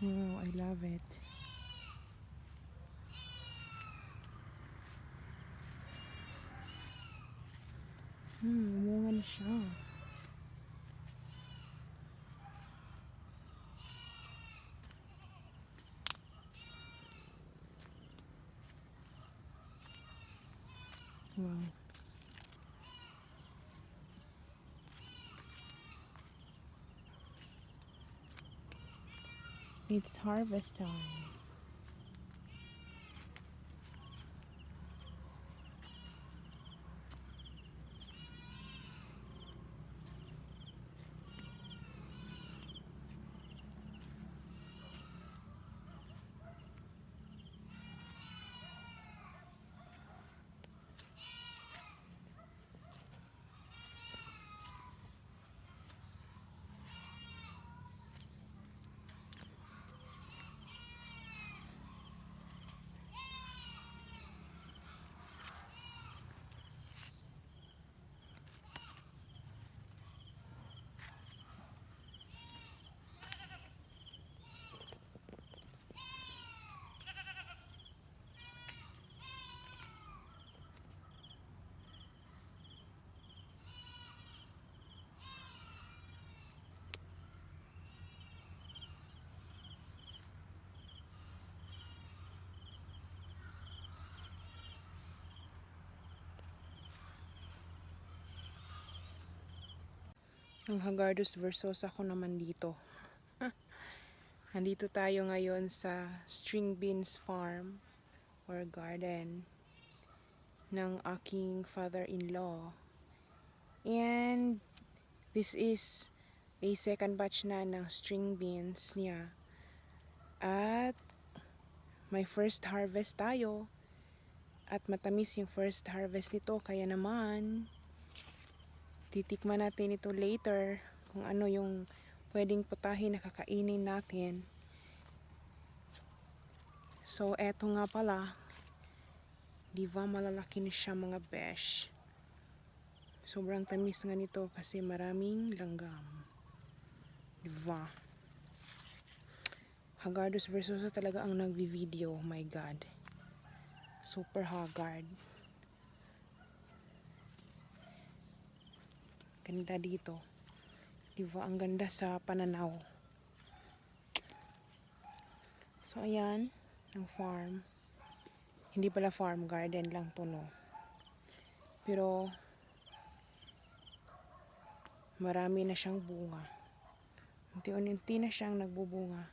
Wow, I love it. Umunga na siya. Wow. It's harvest time. Ang Hagardus versosa ko naman dito. Nandito tayo ngayon sa string beans farm or garden ng aking father-in-law. And this is a second batch na ng string beans niya. At may first harvest tayo. At matamis yung first harvest nito. Kaya naman, titikman natin ito later kung ano yung pwedeng putahin na kakainin natin. So eto nga pala, diba malalaki na siya mga besh. Sobrang tamis nga nito kasi maraming langgam. Diba? Hagardus versosa talaga ang nagvi-video. My God. Super haggard. Ganda dito. Diba? Ang ganda sa pananaw. So ayan, ang farm. Hindi pala farm, garden lang to, no. Pero marami na siyang bunga. Unti-unti na siyang nagbubunga.